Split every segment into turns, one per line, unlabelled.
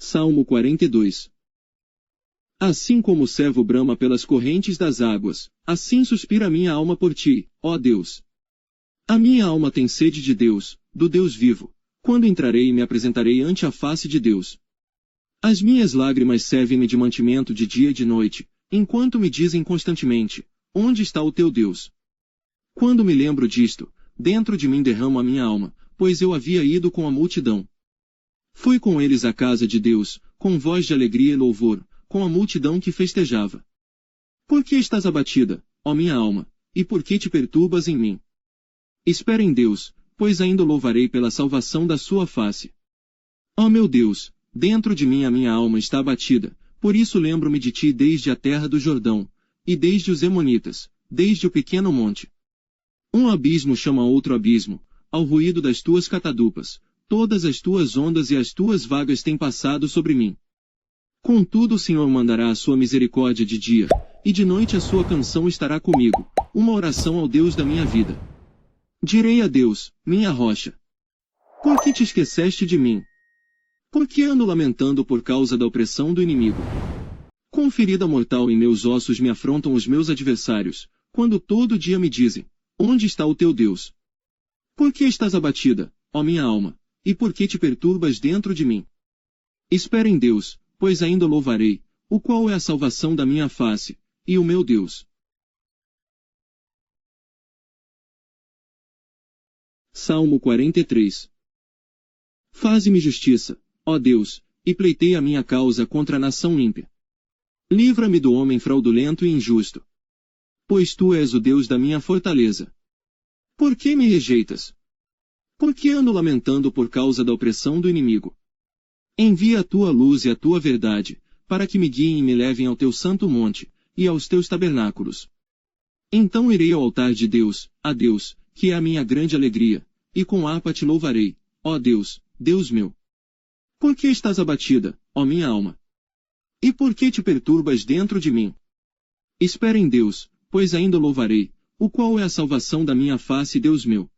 Salmo 42. Assim como o servo brama pelas correntes das águas, assim suspira a minha alma por ti, ó Deus. A minha alma tem sede de Deus, do Deus vivo. Quando entrarei e me apresentarei ante a face de Deus? As minhas lágrimas servem-me de mantimento de dia e de noite, enquanto me dizem constantemente: onde está o teu Deus? Quando me lembro disto, dentro de mim derramo a minha alma, pois eu havia ido com a multidão. Fui com eles à casa de Deus, com voz de alegria e louvor, com a multidão que festejava. Por que estás abatida, ó minha alma, e por que te perturbas em mim? Espera em Deus, pois ainda o louvarei pela salvação da sua face. Ó meu Deus, dentro de mim a minha alma está abatida, por isso lembro-me de ti desde a terra do Jordão, e desde os Emonitas, desde o pequeno monte. Um abismo chama outro abismo, ao ruído das tuas catadupas, todas as tuas ondas e as tuas vagas têm passado sobre mim. Contudo o Senhor mandará a sua misericórdia de dia, e de noite a sua canção estará comigo, uma oração ao Deus da minha vida. Direi a Deus, minha rocha: por que te esqueceste de mim? Por que ando lamentando por causa da opressão do inimigo? Com ferida mortal em meus ossos me afrontam os meus adversários, quando todo dia me dizem: onde está o teu Deus? Por que estás abatida, ó minha alma, e por que te perturbas dentro de mim? Espera em Deus, pois ainda o louvarei, o qual é a salvação da minha face, e o meu Deus. Salmo 43. Faze-me justiça, ó Deus, e pleiteia a minha causa contra a nação ímpia. Livra-me do homem fraudulento e injusto. Pois tu és o Deus da minha fortaleza. Por que me rejeitas? Por que ando lamentando por causa da opressão do inimigo? Envia a tua luz e a tua verdade, para que me guiem e me levem ao teu santo monte, e aos teus tabernáculos. Então irei ao altar de Deus, a Deus, que é a minha grande alegria, e com harpa te louvarei, ó Deus, Deus meu. Por que estás abatida, ó minha alma? E por que te perturbas dentro de mim? Espera em Deus, pois ainda o louvarei, o qual é a salvação da minha face, Deus meu.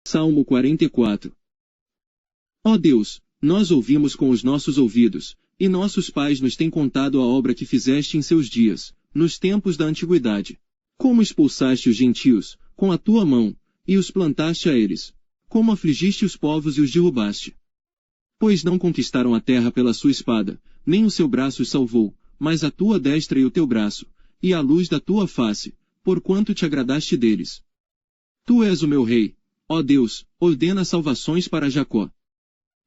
Salmo 44. Ó Deus, nós ouvimos com os nossos ouvidos, e nossos pais nos têm contado a obra que fizeste em seus dias, nos tempos da antiguidade. Como expulsaste os gentios, com a tua mão, e os plantaste a eles. Como afligiste os povos e os derrubaste. Pois não conquistaram a terra pela sua espada, nem o seu braço os salvou, mas a tua destra e o teu braço, e a luz da tua face, porquanto te agradaste deles. Tu és o meu rei, ó Deus, ordena salvações para Jacó.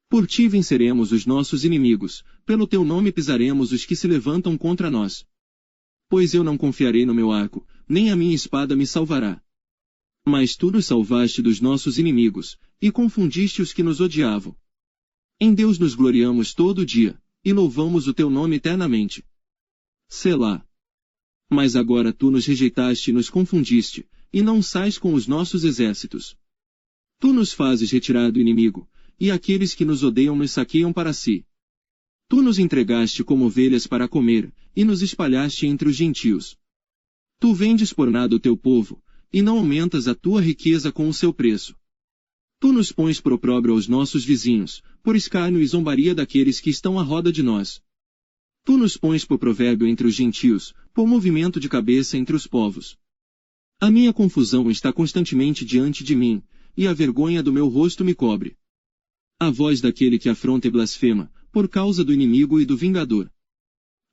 Por ti venceremos os nossos inimigos, pelo teu nome pisaremos os que se levantam contra nós. Pois eu não confiarei no meu arco, nem a minha espada me salvará. Mas tu nos salvaste dos nossos inimigos, e confundiste os que nos odiavam. Em Deus nos gloriamos todo dia, e louvamos o teu nome eternamente. Selá. Mas agora tu nos rejeitaste e nos confundiste, e não sais com os nossos exércitos. Tu nos fazes retirar do inimigo, e aqueles que nos odeiam nos saqueiam para si. Tu nos entregaste como ovelhas para comer, e nos espalhaste entre os gentios. Tu vendes por nada o teu povo, e não aumentas a tua riqueza com o seu preço. Tu nos pões por opróbrio aos nossos vizinhos, por escárnio e zombaria daqueles que estão à roda de nós. Tu nos pões por provérbio entre os gentios, por movimento de cabeça entre os povos. A minha confusão está constantemente diante de mim, e a vergonha do meu rosto me cobre. A voz daquele que afronta e blasfema, por causa do inimigo e do vingador.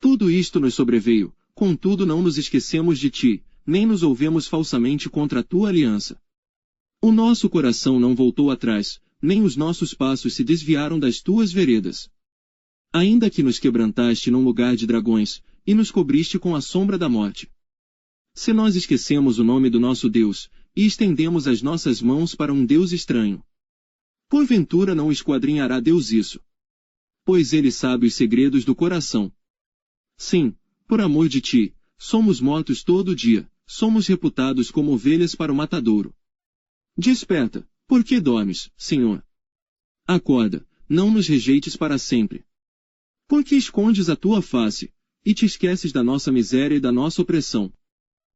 Tudo isto nos sobreveio, contudo não nos esquecemos de ti, nem nos ouvemos falsamente contra a tua aliança. O nosso coração não voltou atrás, nem os nossos passos se desviaram das tuas veredas. Ainda que nos quebrantaste num lugar de dragões, e nos cobriste com a sombra da morte. Se nós esquecemos o nome do nosso Deus, e estendemos as nossas mãos para um Deus estranho, porventura não esquadrinhará Deus isso? Pois ele sabe os segredos do coração. Sim, por amor de ti, somos mortos todo dia, somos reputados como ovelhas para o matadouro. Desperta, por que dormes, Senhor? Acorda, não nos rejeites para sempre. Por que escondes a tua face, e te esqueces da nossa miséria e da nossa opressão?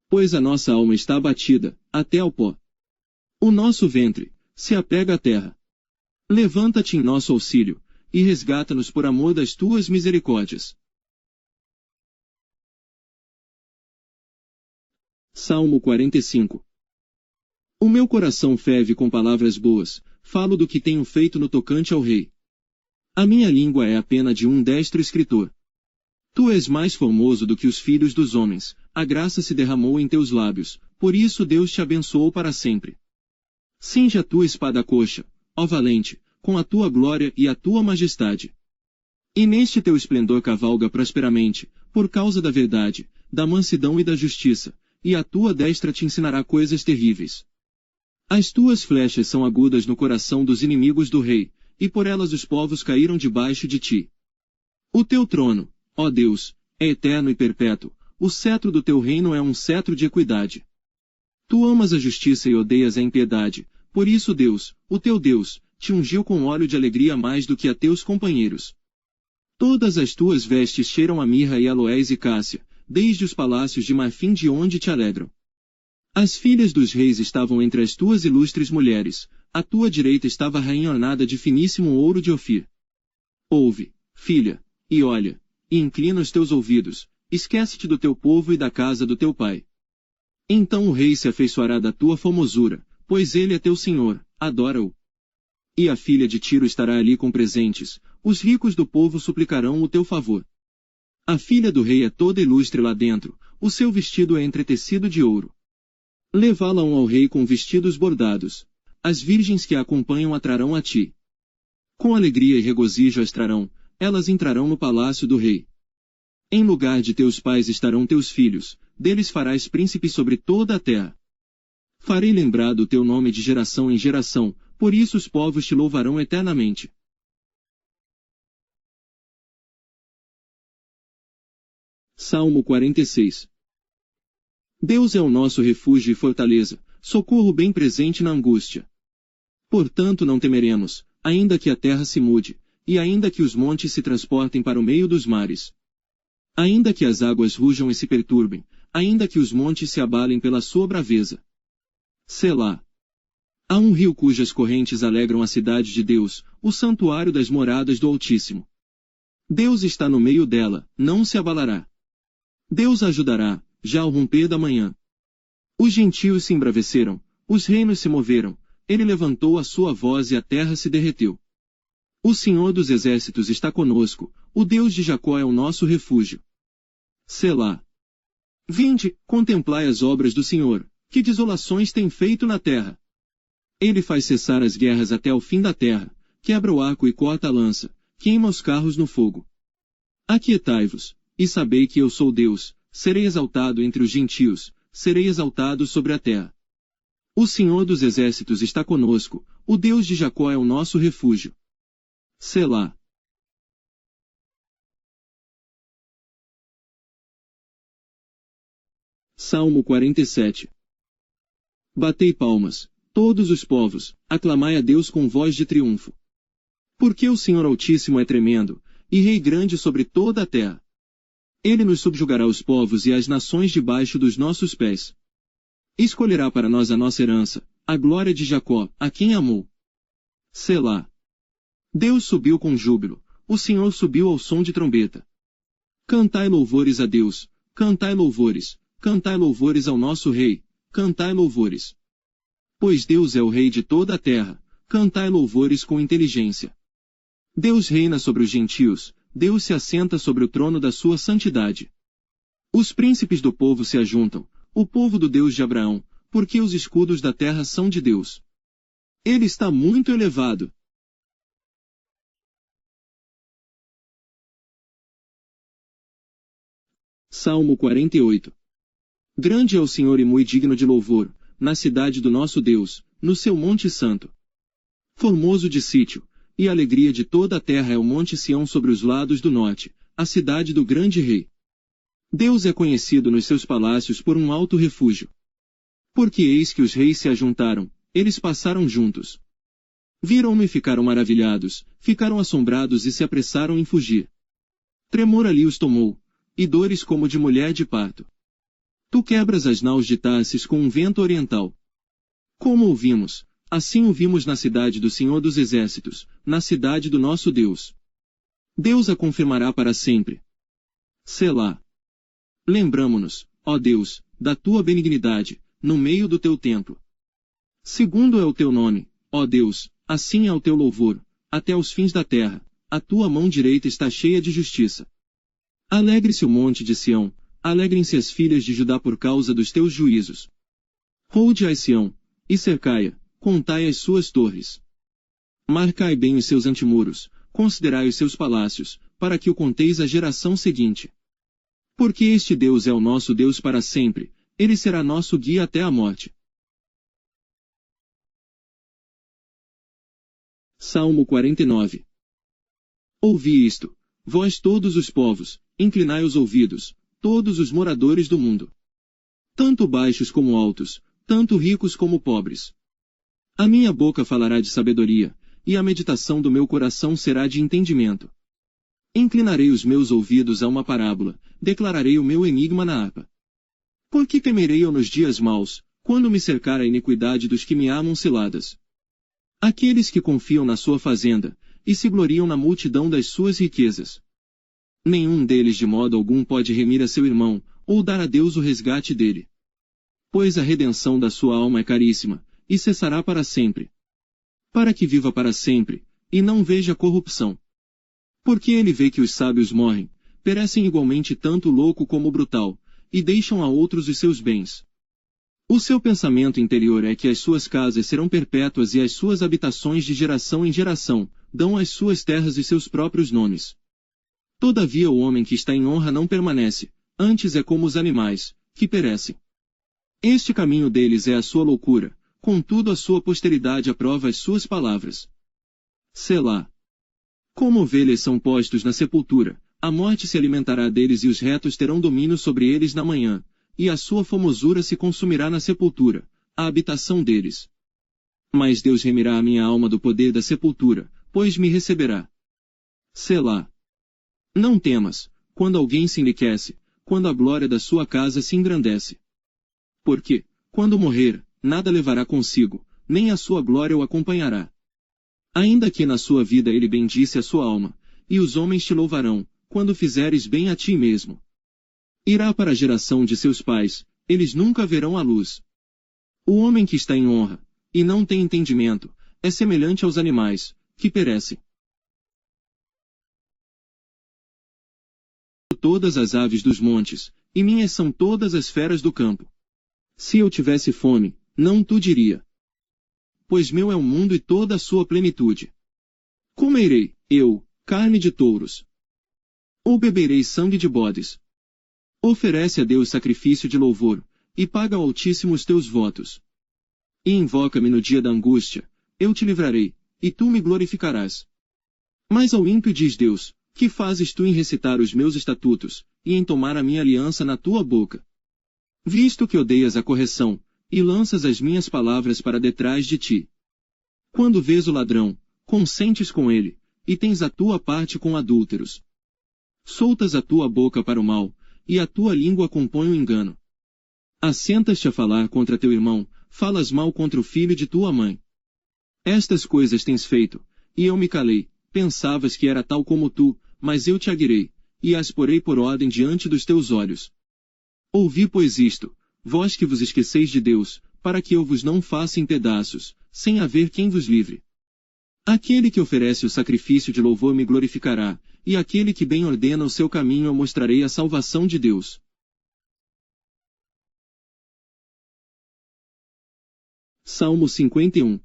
Pois a nossa alma está abatida, até ao pó. O nosso ventre se apega à terra. Levanta-te em nosso auxílio, e resgata-nos por amor das tuas misericórdias. Salmo 45. O meu coração ferve com palavras boas, falo do que tenho feito no tocante ao rei. A minha língua é a pena de um destro escritor. Tu és mais formoso do que os filhos dos homens, a graça se derramou em teus lábios, por isso Deus te abençoou para sempre. Cinge a tua espada coxa, ó valente, com a tua glória e a tua majestade. E neste teu esplendor cavalga prosperamente, por causa da verdade, da mansidão e da justiça, e a tua destra te ensinará coisas terríveis. As tuas flechas são agudas no coração dos inimigos do rei, e por elas os povos caíram debaixo de ti. O teu trono, ó Deus, é eterno e perpétuo, o cetro do teu reino é um cetro de equidade. Tu amas a justiça e odeias a impiedade, por isso Deus, o teu Deus, te ungiu com óleo de alegria mais do que a teus companheiros. Todas as tuas vestes cheiram a mirra e aloés e cássia, desde os palácios de marfim de onde te alegram. As filhas dos reis estavam entre as tuas ilustres mulheres, à tua direita estava a rainha ornada de finíssimo ouro de Ofir. Ouve, filha, e olha, e inclina os teus ouvidos, esquece-te do teu povo e da casa do teu pai. Então o rei se afeiçoará da tua formosura, pois ele é teu senhor, adora-o. E a filha de Tiro estará ali com presentes, os ricos do povo suplicarão o teu favor. A filha do rei é toda ilustre lá dentro, o seu vestido é entretecido de ouro. Levá-la-ão ao rei com vestidos bordados. As virgens que a acompanham a trarão a ti. Com alegria e regozijo as trarão, elas entrarão no palácio do rei. Em lugar de teus pais estarão teus filhos, deles farás príncipes sobre toda a terra. Farei lembrado o teu nome de geração em geração, por isso os povos te louvarão eternamente. Salmo 46. Deus é o nosso refúgio e fortaleza, socorro bem presente na angústia. Portanto não temeremos, ainda que a terra se mude, e ainda que os montes se transportem para o meio dos mares. Ainda que as águas rujam e se perturbem, ainda que os montes se abalem pela sua braveza. Selá. Há um rio cujas correntes alegram a cidade de Deus, o santuário das moradas do Altíssimo. Deus está no meio dela, não se abalará. Deus a ajudará, já ao romper da manhã. Os gentios se embraveceram, os reinos se moveram, ele levantou a sua voz e a terra se derreteu. O Senhor dos exércitos está conosco, o Deus de Jacó é o nosso refúgio. Selá. Vinde, contemplai as obras do Senhor, que desolações tem feito na terra. Ele faz cessar as guerras até o fim da terra, quebra o arco e corta a lança, queima os carros no fogo. Aquietai-vos, e sabei que eu sou Deus, serei exaltado entre os gentios, serei exaltado sobre a terra. O Senhor dos exércitos está conosco, o Deus de Jacó é o nosso refúgio. Selá. Salmo 47. Batei palmas, todos os povos, aclamai a Deus com voz de triunfo. Porque o Senhor Altíssimo é tremendo, e Rei grande sobre toda a terra. Ele nos subjugará os povos e as nações debaixo dos nossos pés. Escolherá para nós a nossa herança, a glória de Jacó, a quem amou. Selá. Deus subiu com júbilo, o Senhor subiu ao som de trombeta. Cantai louvores a Deus, cantai louvores ao nosso Rei, cantai louvores. Pois Deus é o Rei de toda a terra, cantai louvores com inteligência. Deus reina sobre os gentios, Deus se assenta sobre o trono da sua santidade. Os príncipes do povo se ajuntam, o povo do Deus de Abraão, porque os escudos da terra são de Deus. Ele está muito elevado. Salmo 48. Grande é o Senhor e muito digno de louvor, na cidade do nosso Deus, no seu monte santo. Formoso de sítio, e a alegria de toda a terra é o monte Sião sobre os lados do norte, a cidade do grande rei. Deus é conhecido nos seus palácios por um alto refúgio. Porque eis que os reis se ajuntaram, eles passaram juntos. Viram-no e ficaram maravilhados, ficaram assombrados e se apressaram em fugir. Tremor ali os tomou, e dores como de mulher de parto. Tu quebras as naus de Tarsis com um vento oriental. Como ouvimos, Assim o vimos na cidade do Senhor dos Exércitos, na cidade do nosso Deus. Deus a confirmará para sempre. Selá. Lembramo-nos, ó Deus, da tua benignidade, no meio do teu templo. Segundo é o teu nome, ó Deus, assim é o teu louvor, até os fins da terra, a tua mão direita está cheia de justiça. Alegre-se o monte de Sião, alegrem-se as filhas de Judá por causa dos teus juízos. Rodeai Sião, e cercai-a, contai as suas torres. Marcai bem os seus antemuros, considerai os seus palácios, para que o conteis à geração seguinte. Porque este Deus é o nosso Deus para sempre, ele será nosso guia até a morte. Salmo 49. Ouvi isto, vós todos os povos, inclinai os ouvidos, todos os moradores do mundo. Tanto baixos como altos, tanto ricos como pobres. A minha boca falará de sabedoria, e a meditação do meu coração será de entendimento. Inclinarei os meus ouvidos a uma parábola, declararei o meu enigma na harpa. Por que temerei eu nos dias maus, quando me cercar a iniquidade dos que me amam ciladas? Aqueles que confiam na sua fazenda, e se gloriam na multidão das suas riquezas. Nenhum deles de modo algum pode remir a seu irmão, ou dar a Deus o resgate dele. Pois a redenção da sua alma é caríssima, e cessará para sempre. Para que viva para sempre, e não veja corrupção. Porque ele vê que os sábios morrem, perecem igualmente tanto o louco como o brutal, e deixam a outros os seus bens. O seu pensamento interior é que as suas casas serão perpétuas e as suas habitações de geração em geração, dão às suas terras os seus próprios nomes. Todavia o homem que está em honra não permanece, antes é como os animais, que perecem. Este caminho deles é a sua loucura, contudo a sua posteridade aprova as suas palavras. Selá. Como ovelhas são postos na sepultura, a morte se alimentará deles e os retos terão domínio sobre eles na manhã, e a sua formosura se consumirá na sepultura, a habitação deles. Mas Deus remirá a minha alma do poder da sepultura, pois me receberá. Selá. Não temas, quando alguém se enriquece, quando a glória da sua casa se engrandece. Porque, quando morrer, nada levará consigo, nem a sua glória o acompanhará. Ainda que na sua vida ele bendisse a sua alma, e os homens te louvarão, quando fizeres bem a ti mesmo. Irá para a geração de seus pais, eles nunca verão a luz. O homem que está em honra, e não tem entendimento, é semelhante aos animais, que perecem. Todas as aves dos montes, e minhas são todas as feras do campo. Se eu tivesse fome, não tu diria. Pois meu é o mundo e toda a sua plenitude. Comerei, eu, carne de touros. Ou beberei sangue de bodes. Oferece a Deus sacrifício de louvor, e paga ao Altíssimo os teus votos. E invoca-me no dia da angústia, eu te livrarei, e tu me glorificarás. Mas ao ímpio diz Deus, que fazes tu em recitar os meus estatutos, e em tomar a minha aliança na tua boca? Visto que odeias a correção, e lanças as minhas palavras para detrás de ti. Quando vês o ladrão, consentes com ele, e tens a tua parte com adúlteros. Soltas a tua boca para o mal, e a tua língua compõe o engano. Assentas-te a falar contra teu irmão, falas mal contra o filho de tua mãe. Estas coisas tens feito, e eu me calei, pensavas que era tal como tu, mas eu te aguirei, e as porei por ordem diante dos teus olhos. Ouvi pois isto, vós que vos esqueceis de Deus, para que eu vos não faça em pedaços, sem haver quem vos livre. Aquele que oferece o sacrifício de louvor me glorificará, e aquele que bem ordena o seu caminho eu mostrarei a salvação de Deus. Salmo 51.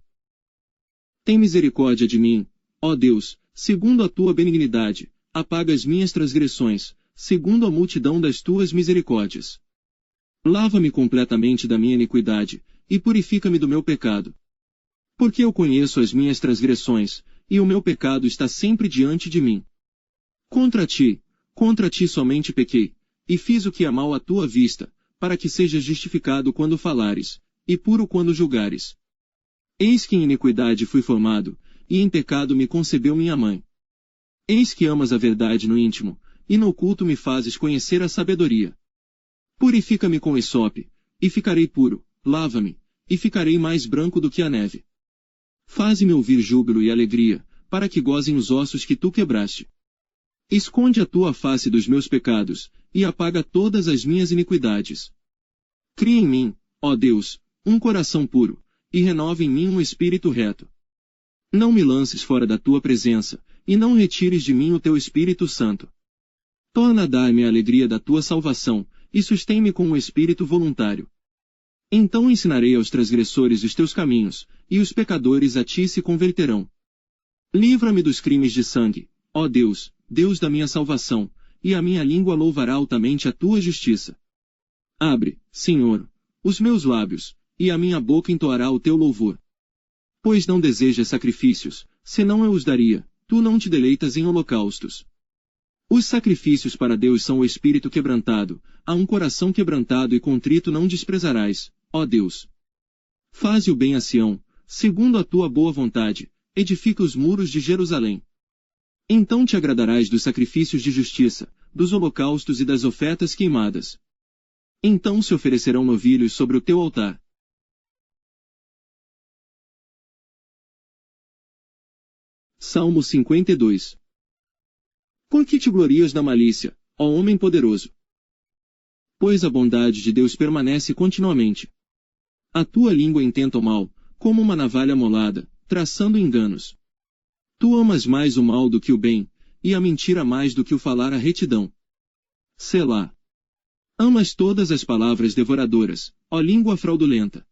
Tem misericórdia de mim, ó Deus, segundo a tua benignidade, apaga as minhas transgressões, segundo a multidão das tuas misericórdias. Lava-me completamente da minha iniquidade, e purifica-me do meu pecado. Porque eu conheço as minhas transgressões, e o meu pecado está sempre diante de mim. Contra ti somente pequei, e fiz o que é mal à tua vista, para que sejas justificado quando falares, e puro quando julgares. Eis que em iniquidade fui formado, e em pecado me concebeu minha mãe. Eis que amas a verdade no íntimo, e no oculto me fazes conhecer a sabedoria. Purifica-me com esope, e ficarei puro, lava-me, e ficarei mais branco do que a neve. Faze-me ouvir júbilo e alegria, para que gozem os ossos que tu quebraste. Esconde a tua face dos meus pecados, e apaga todas as minhas iniquidades. Cria em mim, ó Deus, um coração puro, e renova em mim um espírito reto. Não me lances fora da tua presença, e não retires de mim o teu Espírito Santo. Torna a dar-me a alegria da tua salvação, e sustém-me com um espírito voluntário. Então ensinarei aos transgressores os teus caminhos, e os pecadores a ti se converterão. Livra-me dos crimes de sangue, ó Deus, Deus da minha salvação, e a minha língua louvará altamente a tua justiça. Abre, Senhor, os meus lábios, e a minha boca entoará o teu louvor. Pois não desejas sacrifícios, senão eu os daria, tu não te deleitas em holocaustos. Os sacrifícios para Deus são o espírito quebrantado, a um coração quebrantado e contrito não desprezarás, ó Deus. Faze o bem a Sião, segundo a tua boa vontade, edifica os muros de Jerusalém. Então te agradarás dos sacrifícios de justiça, dos holocaustos e das ofertas queimadas. Então se oferecerão novilhos sobre o teu altar. Salmo 52. Por que te glorias na malícia, ó homem poderoso? Pois a bondade de Deus permanece continuamente. A tua língua intenta o mal, como uma navalha molada, traçando enganos. Tu amas mais o mal do que o bem, e a mentira mais do que o falar a retidão. Selá. Amas todas as palavras devoradoras, ó língua fraudulenta.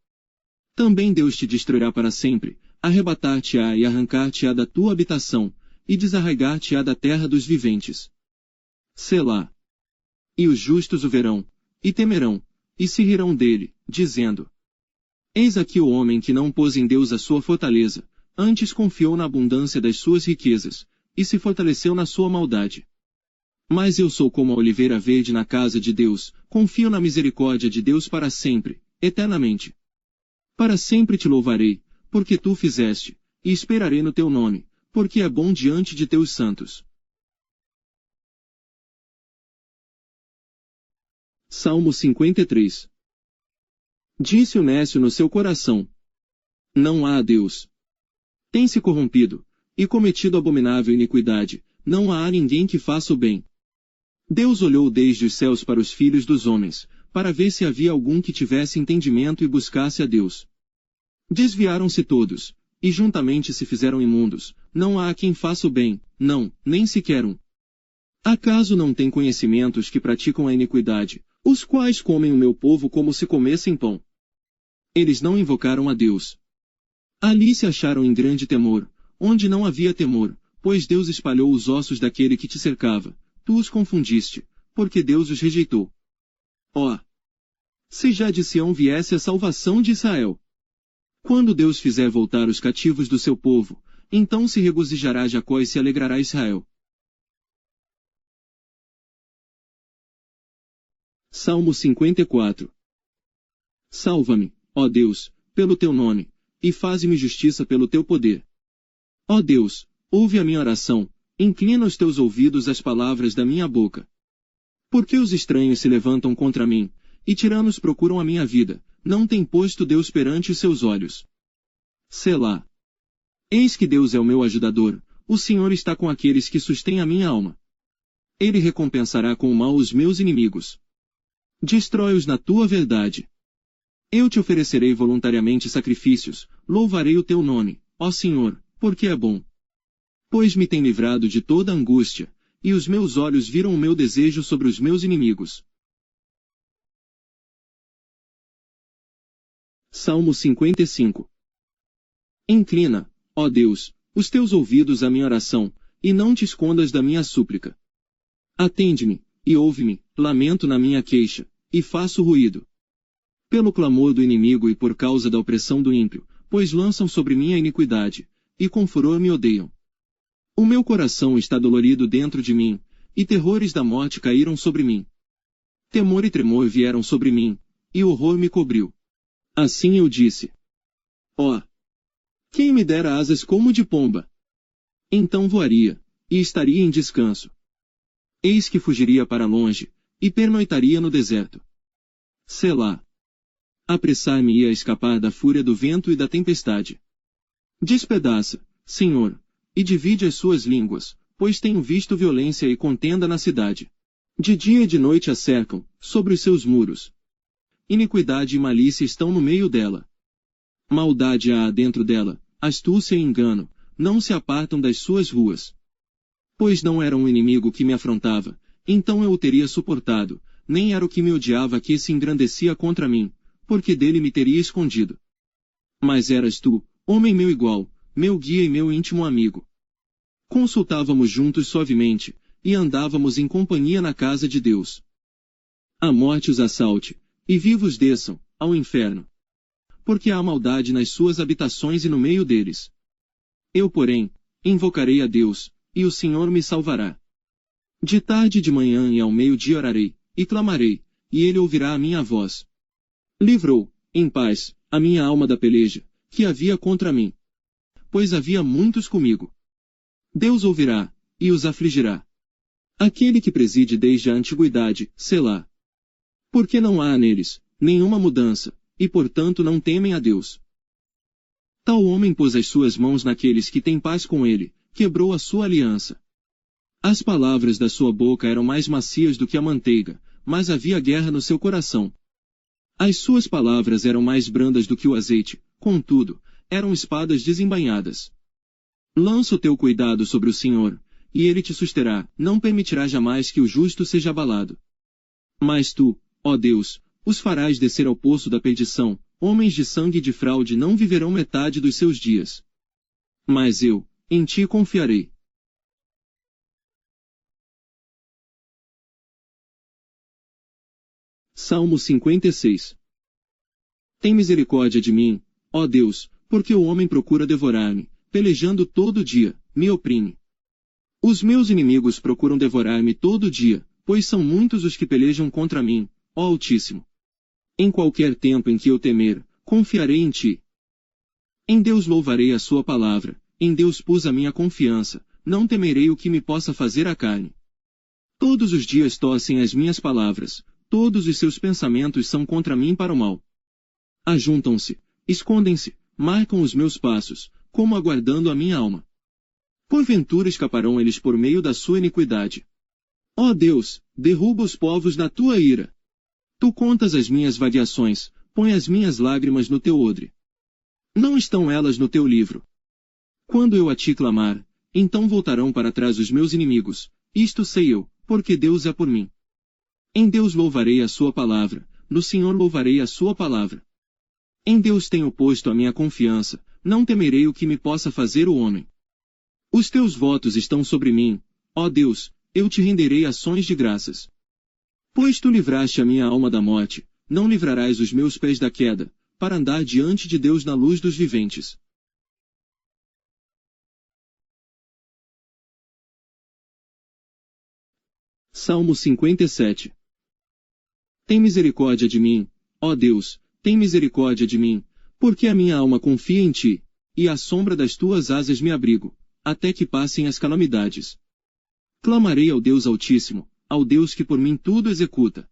Também Deus te destruirá para sempre, arrebatar-te-á e arrancar-te-á da tua habitação, e desarraigar-te-á da terra dos viventes. Selá. E os justos o verão, e temerão, e se rirão dele, dizendo: Eis aqui o homem que não pôs em Deus a sua fortaleza, antes confiou na abundância das suas riquezas, e se fortaleceu na sua maldade. Mas eu sou como a oliveira verde na casa de Deus, confio na misericórdia de Deus para sempre, eternamente. Para sempre te louvarei, porque tu fizeste, e esperarei no teu nome, porque é bom diante de teus santos. Salmo 53. Disse o nécio no seu coração: Não há Deus. Tem se corrompido, e cometido abominável iniquidade, não há ninguém que faça o bem. Deus olhou desde os céus para os filhos dos homens, para ver se havia algum que tivesse entendimento e buscasse a Deus. Desviaram-se todos, e juntamente se fizeram imundos, não há quem faça o bem, não, nem sequer um. Acaso não tem conhecimento os que praticam a iniquidade, os quais comem o meu povo como se comessem pão? Eles não invocaram a Deus. Ali se acharam em grande temor, onde não havia temor, pois Deus espalhou os ossos daquele que te cercava, tu os confundiste, porque Deus os rejeitou. Ó! Se já de Sião viesse a salvação de Israel! Quando Deus fizer voltar os cativos do seu povo, então se regozijará Jacó e se alegrará Israel. Salmo 54. Salva-me, ó Deus, pelo teu nome, e faze-me justiça pelo teu poder. Ó Deus, ouve a minha oração, inclina os teus ouvidos às palavras da minha boca. Porque os estranhos se levantam contra mim, e tiranos procuram a minha vida, não tem posto Deus perante os seus olhos. Selá. Eis que Deus é o meu ajudador, o Senhor está com aqueles que sustêm a minha alma. Ele recompensará com o mal os meus inimigos. Destrói-os na tua verdade. Eu te oferecerei voluntariamente sacrifícios, louvarei o teu nome, ó Senhor, porque é bom. Pois me tem livrado de toda angústia, e os meus olhos viram o meu desejo sobre os meus inimigos. Salmo 55. Inclina, ó Deus, os teus ouvidos à minha oração, e não te escondas da minha súplica. Atende-me, e ouve-me, lamento na minha queixa, e faço ruído. Pelo clamor do inimigo e por causa da opressão do ímpio, pois lançam sobre mim a iniquidade, e com furor me odeiam. O meu coração está dolorido dentro de mim, e terrores da morte caíram sobre mim. Temor e tremor vieram sobre mim, e horror me cobriu. Assim eu disse: Ó! Quem me dera asas como de pomba? Então voaria, e estaria em descanso. Eis que fugiria para longe, e pernoitaria no deserto. Selá. Apressar-me-ia a escapar da fúria do vento e da tempestade. Despedaça, Senhor, e divide as suas línguas, pois tenho visto violência e contenda na cidade. De dia e de noite a cercam, sobre os seus muros. Iniquidade e malícia estão no meio dela. Maldade há dentro dela, astúcia e engano, não se apartam das suas ruas. Pois não era um inimigo que me afrontava, então eu o teria suportado, nem era o que me odiava que se engrandecia contra mim, porque dele me teria escondido. Mas eras tu, homem meu igual, meu guia e meu íntimo amigo. Consultávamos juntos suavemente, e andávamos em companhia na casa de Deus. A morte os assalte, e vivos desçam, ao inferno. Porque há maldade nas suas habitações e no meio deles. Eu, porém, invocarei a Deus, e o Senhor me salvará. De tarde e de manhã e ao meio-dia orarei, e clamarei, e ele ouvirá a minha voz. Livrou, em paz, a minha alma da peleja, que havia contra mim. Pois havia muitos comigo. Deus ouvirá, e os afligirá. Aquele que preside desde a antiguidade, Selá. Porque não há neles nenhuma mudança, e portanto não temem a Deus. Tal homem pôs as suas mãos naqueles que têm paz com ele, quebrou a sua aliança. As palavras da sua boca eram mais macias do que a manteiga, mas havia guerra no seu coração. As suas palavras eram mais brandas do que o azeite, contudo, eram espadas desembainhadas. Lança o teu cuidado sobre o Senhor, e ele te susterá, não permitirá jamais que o justo seja abalado. Mas tu, ó Deus, os farás descer ao poço da perdição, homens de sangue e de fraude não viverão metade dos seus dias. Mas eu, em ti confiarei. Salmo 56. Tem misericórdia de mim, ó Deus, porque o homem procura devorar-me, pelejando todo dia, me oprime. Os meus inimigos procuram devorar-me todo dia, pois são muitos os que pelejam contra mim, ó Altíssimo. Em qualquer tempo em que eu temer, confiarei em ti. Em Deus louvarei a sua palavra, em Deus pus a minha confiança, não temerei o que me possa fazer a carne. Todos os dias tossem as minhas palavras, todos os seus pensamentos são contra mim para o mal. Ajuntam-se, escondem-se, marcam os meus passos, como aguardando a minha alma. Porventura escaparão eles por meio da sua iniquidade. Ó Deus, derruba os povos na tua ira. Tu contas as minhas variações, põe as minhas lágrimas no teu odre. Não estão elas no teu livro. Quando eu a ti clamar, então voltarão para trás os meus inimigos, isto sei eu, porque Deus é por mim. Em Deus louvarei a sua palavra, no Senhor louvarei a sua palavra. Em Deus tenho posto a minha confiança, não temerei o que me possa fazer o homem. Os teus votos estão sobre mim, ó Deus, eu te renderei ações de graças. Pois tu livraste a minha alma da morte, não livrarás os meus pés da queda, para andar diante de Deus na luz dos viventes. Salmo 57. Tem misericórdia de mim, ó Deus, tem misericórdia de mim, porque a minha alma confia em ti, e à sombra das tuas asas me abrigo, até que passem as calamidades. Clamarei ao Deus Altíssimo, ao Deus que por mim tudo executa.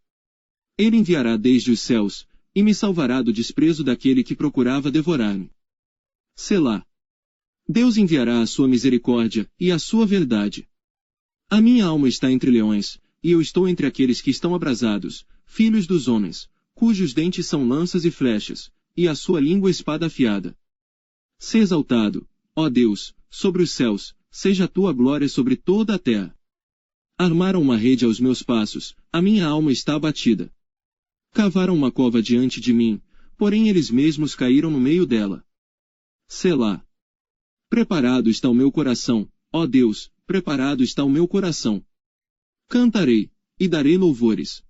Ele enviará desde os céus, e me salvará do desprezo daquele que procurava devorar-me. Selá. Deus enviará a sua misericórdia, e a sua verdade. A minha alma está entre leões, e eu estou entre aqueles que estão abrasados, filhos dos homens, cujos dentes são lanças e flechas, e a sua língua espada afiada. Se exaltado, ó Deus, sobre os céus, seja a tua glória sobre toda a terra. Armaram uma rede aos meus passos, a minha alma está abatida. Cavaram uma cova diante de mim, porém eles mesmos caíram no meio dela. Selá. Preparado está o meu coração, ó Deus, preparado está o meu coração. Cantarei, e darei louvores.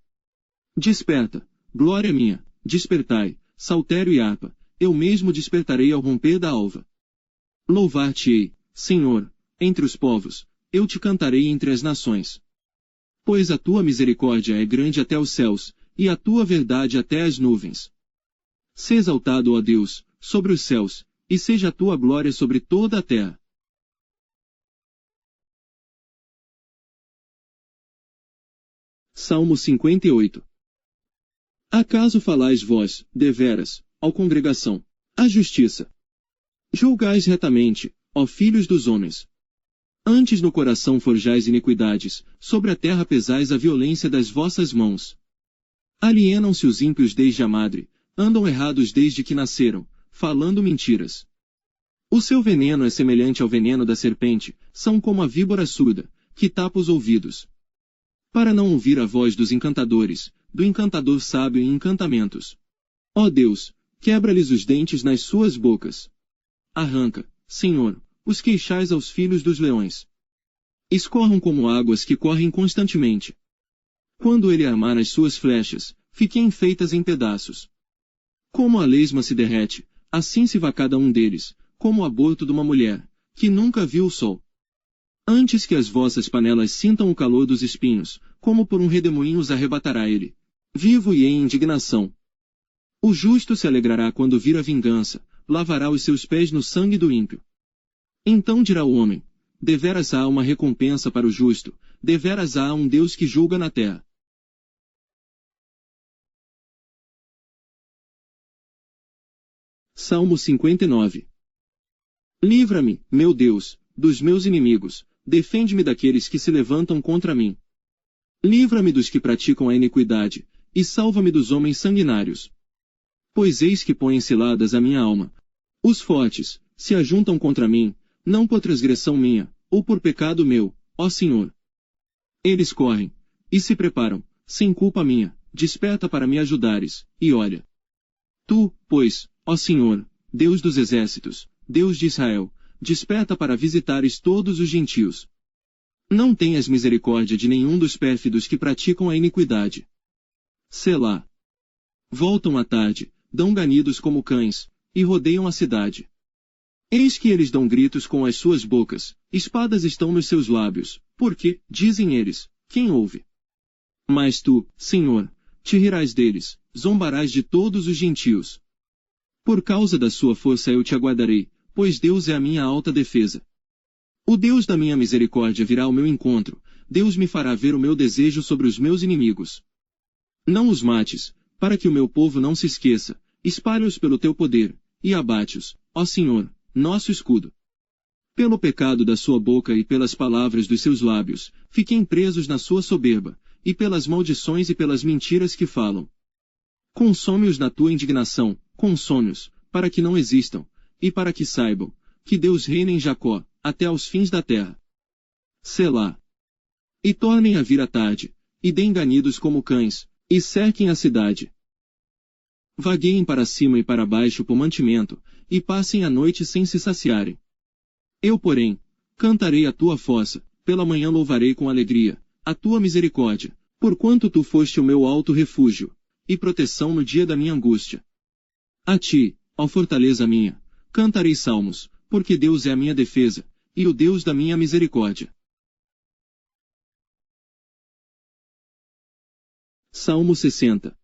Desperta, glória minha, despertai, saltério e harpa, eu mesmo despertarei ao romper da alva. Louvar-te-ei, Senhor, entre os povos, eu te cantarei entre as nações. Pois a tua misericórdia é grande até os céus, e a tua verdade até as nuvens. Se exaltado, ó Deus, sobre os céus, e seja a tua glória sobre toda a terra. Salmo 58. Acaso falais vós, deveras, ao congregação, a justiça? Julgais retamente, ó filhos dos homens. Antes no coração forjais iniquidades, sobre a terra pesais a violência das vossas mãos. Alienam-se os ímpios desde a madre, andam errados desde que nasceram, falando mentiras. O seu veneno é semelhante ao veneno da serpente, são como a víbora surda, que tapa os ouvidos. Para não ouvir a voz dos encantadores, do encantador sábio em encantamentos. Ó Deus, quebra-lhes os dentes nas suas bocas. Arranca, Senhor, os queixais aos filhos dos leões. Escorram como águas que correm constantemente. Quando ele armar as suas flechas, fiquem feitas em pedaços. Como a lesma se derrete, assim se vá cada um deles, como o aborto de uma mulher, que nunca viu o sol. Antes que as vossas panelas sintam o calor dos espinhos, como por um redemoinho os arrebatará ele, vivo e em indignação. O justo se alegrará quando vir a vingança, lavará os seus pés no sangue do ímpio. Então dirá o homem, deveras há uma recompensa para o justo, deveras há um Deus que julga na terra. Salmo 59. Livra-me, meu Deus, dos meus inimigos, defende-me daqueles que se levantam contra mim. Livra-me dos que praticam a iniquidade, e salva-me dos homens sanguinários. Pois eis que põem ciladas a minha alma. Os fortes se ajuntam contra mim, não por transgressão minha, ou por pecado meu, ó Senhor. Eles correm, e se preparam, sem culpa minha, desperta para me ajudares, e olha. Tu, pois, ó Senhor, Deus dos exércitos, Deus de Israel, desperta para visitares todos os gentios. Não tenhas misericórdia de nenhum dos pérfidos que praticam a iniquidade. Selá. Voltam à tarde, dão ganidos como cães, e rodeiam a cidade. Eis que eles dão gritos com as suas bocas, espadas estão nos seus lábios, porque, dizem eles, quem ouve? Mas tu, Senhor, te rirás deles, zombarás de todos os gentios. Por causa da sua força eu te aguardarei, pois Deus é a minha alta defesa. O Deus da minha misericórdia virá ao meu encontro, Deus me fará ver o meu desejo sobre os meus inimigos. Não os mates, para que o meu povo não se esqueça, espalha-os pelo teu poder, e abate-os, ó Senhor, nosso escudo. Pelo pecado da sua boca e pelas palavras dos seus lábios, fiquem presos na sua soberba, e pelas maldições e pelas mentiras que falam. Consome-os na tua indignação, consome-os, para que não existam, e para que saibam, que Deus reina em Jacó, até aos fins da terra. Selá. E tornem a vir a tarde, e deem ganidos como cães, e cerquem a cidade. Vagueiem para cima e para baixo por mantimento, e passem a noite sem se saciarem. Eu, porém, cantarei a tua força, pela manhã louvarei com alegria, a tua misericórdia, porquanto tu foste o meu alto refúgio, e proteção no dia da minha angústia. A ti, ó fortaleza minha, cantarei salmos, porque Deus é a minha defesa, e o Deus da minha misericórdia. Salmo 60.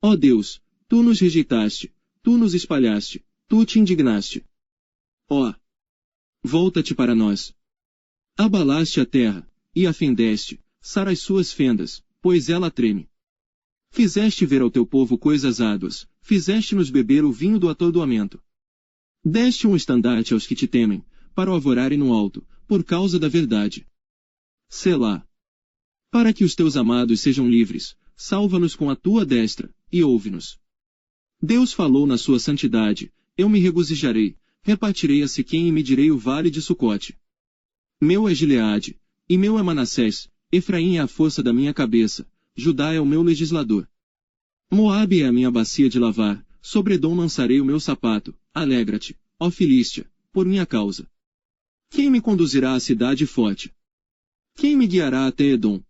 Ó Deus, tu nos rejeitaste, tu nos espalhaste, tu te indignaste. Ó! Volta-te para nós. Abalaste a terra, e a fendeste, sara as suas fendas, pois ela treme. Fizeste ver ao teu povo coisas árduas, fizeste-nos beber o vinho do atordoamento. Deste um estandarte aos que te temem, para o arvorarem no alto, por causa da verdade. Selá. Para que os teus amados sejam livres, salva-nos com a tua destra, e ouve-nos. Deus falou na sua santidade, eu me regozijarei, repartirei a Siquém e medirei o vale de Sucote. Meu é Gileade, e meu é Manassés, Efraim é a força da minha cabeça, Judá é o meu legislador. Moabe é a minha bacia de lavar, sobre Edom lançarei o meu sapato, alegra-te, ó Filístia, por minha causa. Quem me conduzirá à cidade forte? Quem me guiará até Edom?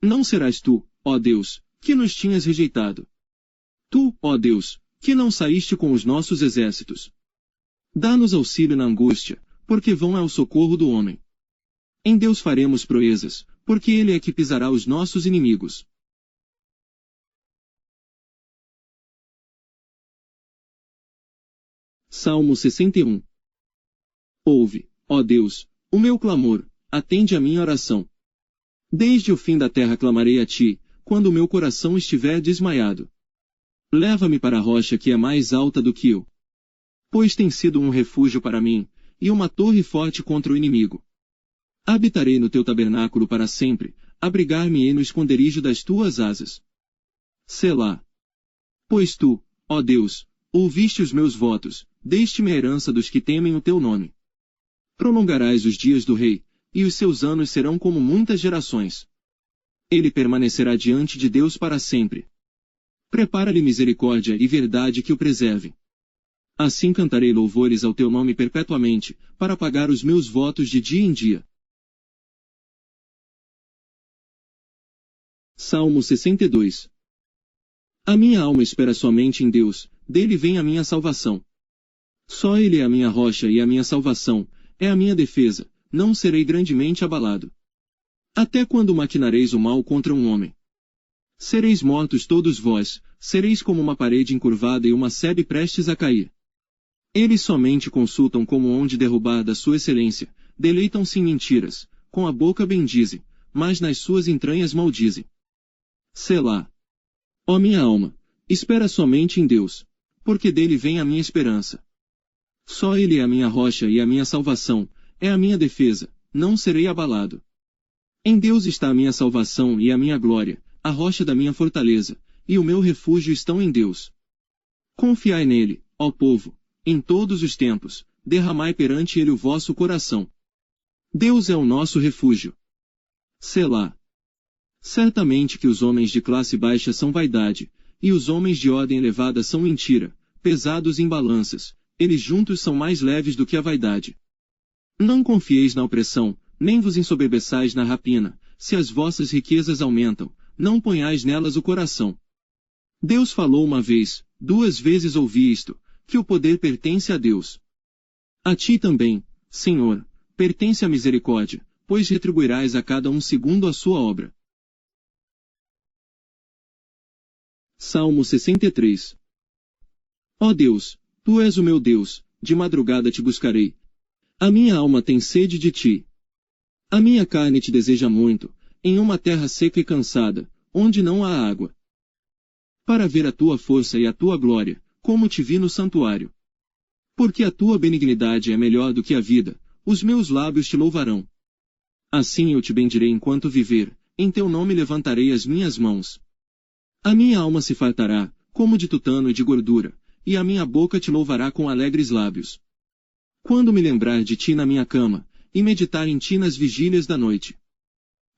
Não serás tu, ó Deus, que nos tinhas rejeitado. Tu, ó Deus, que não saíste com os nossos exércitos. Dá-nos auxílio na angústia, porque vão é o socorro do homem. Em Deus faremos proezas, porque Ele é que pisará os nossos inimigos. Salmo 61. Ouve, ó Deus, o meu clamor, atende a minha oração. Desde o fim da terra clamarei a ti, quando o meu coração estiver desmaiado. Leva-me para a rocha que é mais alta do que eu. Pois tem sido um refúgio para mim, e uma torre forte contra o inimigo. Habitarei no teu tabernáculo para sempre, abrigar-me-ei no esconderijo das tuas asas. Selá. Pois tu, ó Deus, ouviste os meus votos, deste-me a herança dos que temem o teu nome. Prolongarás os dias do rei, e os seus anos serão como muitas gerações. Ele permanecerá diante de Deus para sempre. Prepara-lhe misericórdia e verdade que o preservem. Assim cantarei louvores ao teu nome perpetuamente, para pagar os meus votos de dia em dia. Salmo 62. A minha alma espera somente em Deus, dele vem a minha salvação. Só ele é a minha rocha e a minha salvação, é a minha defesa, não serei grandemente abalado. Até quando maquinareis o mal contra um homem? Sereis mortos todos vós, sereis como uma parede encurvada e uma sebe prestes a cair. Eles somente consultam como onde derrubar da sua excelência, deleitam-se em mentiras, com a boca bendizem, mas nas suas entranhas maldizem. Selá. Ó minha alma, espera somente em Deus, porque dele vem a minha esperança. Só ele é a minha rocha e a minha salvação, é a minha defesa, não serei abalado. Em Deus está a minha salvação e a minha glória, a rocha da minha fortaleza, e o meu refúgio estão em Deus. Confiai nele, ó povo, em todos os tempos, derramai perante ele o vosso coração. Deus é o nosso refúgio. Selá. Certamente que os homens de classe baixa são vaidade, e os homens de ordem elevada são mentira, pesados em balanças, eles juntos são mais leves do que a vaidade. Não confieis na opressão, nem vos ensoberbeçais na rapina, se as vossas riquezas aumentam, não ponhais nelas o coração. Deus falou uma vez, 2 vezes ouvi isto, que o poder pertence a Deus. A ti também, Senhor, pertence a misericórdia, pois retribuirás a cada um segundo a sua obra. Salmo 63. Ó Deus, tu és o meu Deus, de madrugada te buscarei. A minha alma tem sede de ti. A minha carne te deseja muito, em uma terra seca e cansada, onde não há água. Para ver a tua força e a tua glória, como te vi no santuário. Porque a tua benignidade é melhor do que a vida, os meus lábios te louvarão. Assim eu te bendirei enquanto viver, em teu nome levantarei as minhas mãos. A minha alma se fartará, como de tutano e de gordura, e a minha boca te louvará com alegres lábios. Quando me lembrar de ti na minha cama, e meditar em ti nas vigílias da noite.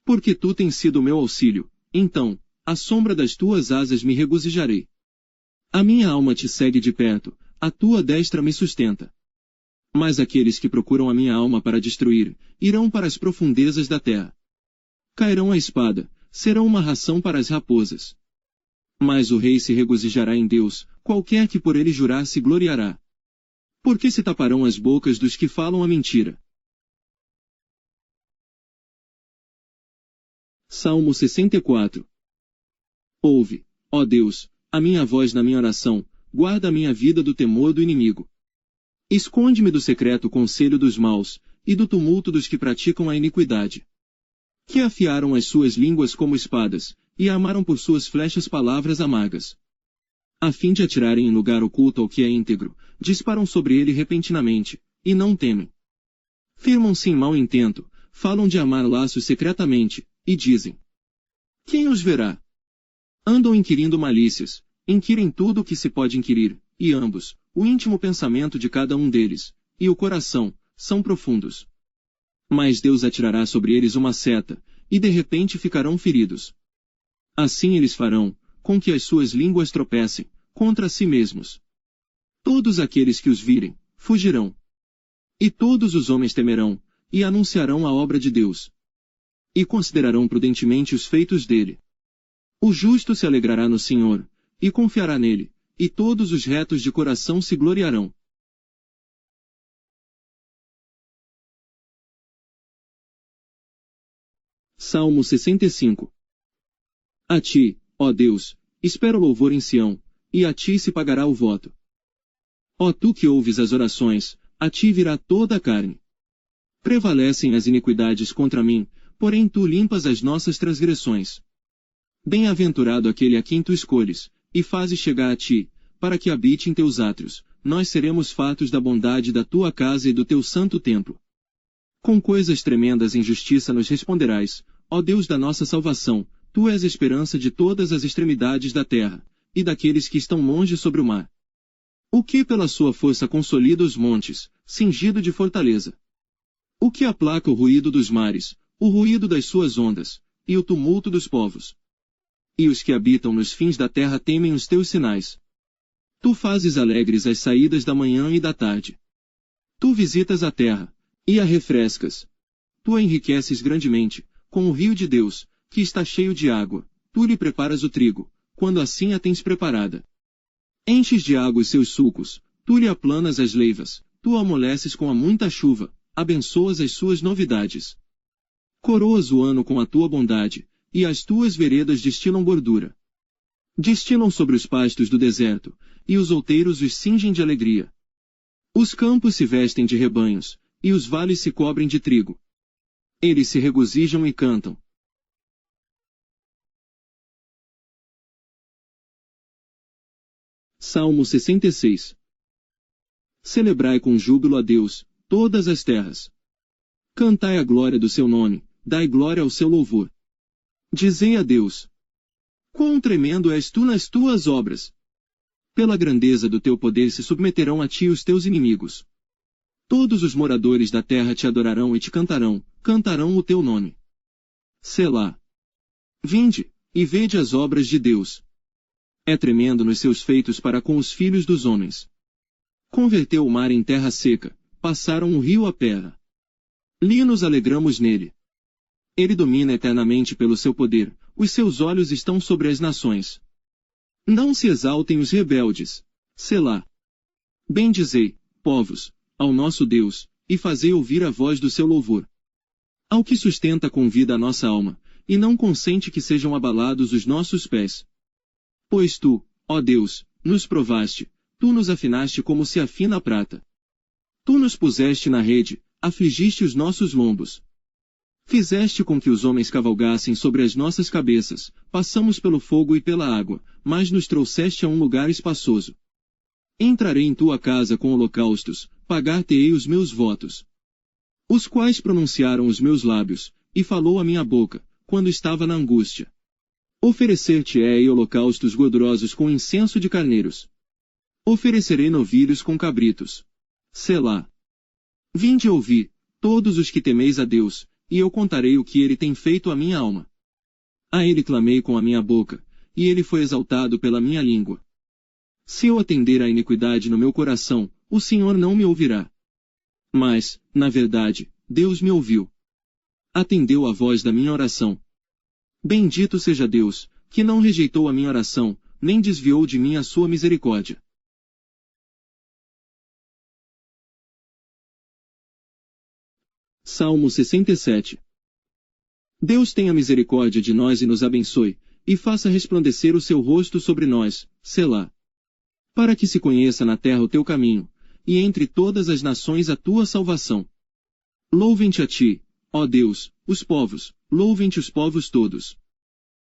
Porque tu tens sido o meu auxílio, então, à sombra das tuas asas me regozijarei. A minha alma te segue de perto, a tua destra me sustenta. Mas aqueles que procuram a minha alma para destruir, irão para as profundezas da terra. Cairão à espada, serão uma ração para as raposas. Mas o rei se regozijará em Deus, qualquer que por ele jurar se gloriará. Porque se taparão as bocas dos que falam a mentira. Salmo 64. Ouve, ó Deus, a minha voz na minha oração, guarda a minha vida do temor do inimigo. Esconde-me do secreto conselho dos maus, e do tumulto dos que praticam a iniquidade. Que afiaram as suas línguas como espadas, e amaram por suas flechas palavras amargas. A fim de atirarem em lugar oculto ao que é íntegro, disparam sobre ele repentinamente, e não temem. Firmam-se em mau intento, falam de amar laços secretamente, e dizem: quem os verá? Andam inquirindo malícias, inquirem tudo o que se pode inquirir, e ambos, o íntimo pensamento de cada um deles, e o coração, são profundos. Mas Deus atirará sobre eles uma seta, e de repente ficarão feridos. Assim eles farão, com que as suas línguas tropecem, contra si mesmos. Todos aqueles que os virem, fugirão. E todos os homens temerão, e anunciarão a obra de Deus. E considerarão prudentemente os feitos dele. O justo se alegrará no Senhor, e confiará nele, e todos os retos de coração se gloriarão. Salmo 65. A ti, ó Deus, espero louvor em Sião, e a ti se pagará o voto. Ó tu que ouves as orações, a ti virá toda a carne. Prevalecem as iniquidades contra mim, porém tu limpas as nossas transgressões. Bem-aventurado aquele a quem tu escolhes, e fazes chegar a ti, para que habite em teus átrios, nós seremos fartos da bondade da tua casa e do teu santo templo. Com coisas tremendas em justiça nos responderás, ó Deus da nossa salvação, tu és a esperança de todas as extremidades da terra, e daqueles que estão longe sobre o mar. O que pela sua força consolida os montes, cingido de fortaleza? O que aplaca o ruído dos mares, o ruído das suas ondas, e o tumulto dos povos? E os que habitam nos fins da terra temem os teus sinais. Tu fazes alegres as saídas da manhã e da tarde. Tu visitas a terra, e a refrescas. Tu a enriqueces grandemente, com o rio de Deus, que está cheio de água. Tu lhe preparas o trigo, quando assim a tens preparada. Enches de água os seus sulcos, tu lhe aplanas as leivas, tu a amoleces com a muita chuva, abençoas as suas novidades. Coroas o ano com a tua bondade, e as tuas veredas destilam gordura. Destilam sobre os pastos do deserto, e os outeiros os cingem de alegria. Os campos se vestem de rebanhos, e os vales se cobrem de trigo. Eles se regozijam e cantam. Salmo 66. Celebrai com júbilo a Deus, todas as terras. Cantai a glória do seu nome, dai glória ao seu louvor. Dizei a Deus: quão tremendo és tu nas tuas obras! Pela grandeza do teu poder se submeterão a ti os teus inimigos. Todos os moradores da terra te adorarão e te cantarão, cantarão o teu nome. Selá. Vinde, e vede as obras de Deus. É tremendo nos seus feitos para com os filhos dos homens. Converteu o mar em terra seca, passaram o rio a terra. Li nos alegramos nele. Ele domina eternamente pelo seu poder, os seus olhos estão sobre as nações. Não se exaltem os rebeldes. Selá. Bendizei, povos, ao nosso Deus, e fazei ouvir a voz do seu louvor. Ao que sustenta com vida a nossa alma, e não consente que sejam abalados os nossos pés. Pois tu, ó Deus, nos provaste, tu nos afinaste como se afina a prata. Tu nos puseste na rede, afligiste os nossos lombos. Fizeste com que os homens cavalgassem sobre as nossas cabeças, passamos pelo fogo e pela água, mas nos trouxeste a um lugar espaçoso. Entrarei em tua casa com holocaustos, pagar-te-ei os meus votos. Os quais pronunciaram os meus lábios, e falou a minha boca, quando estava na angústia. Oferecer-te-ei holocaustos gordurosos com incenso de carneiros. Oferecerei novilhos com cabritos. Selá. Vinde e ouvi, todos os que temeis a Deus, e eu contarei o que ele tem feito à minha alma. A ele clamei com a minha boca, e ele foi exaltado pela minha língua. Se eu atender à iniquidade no meu coração, o Senhor não me ouvirá. Mas, na verdade, Deus me ouviu. Atendeu à voz da minha oração. Bendito seja Deus, que não rejeitou a minha oração, nem desviou de mim a sua misericórdia. Salmo 67. Deus tenha misericórdia de nós e nos abençoe, e faça resplandecer o seu rosto sobre nós, Selá. Para que se conheça na terra o teu caminho, e entre todas as nações a tua salvação. Louvem-te a ti, ó Deus, os povos, louvem-te os povos todos.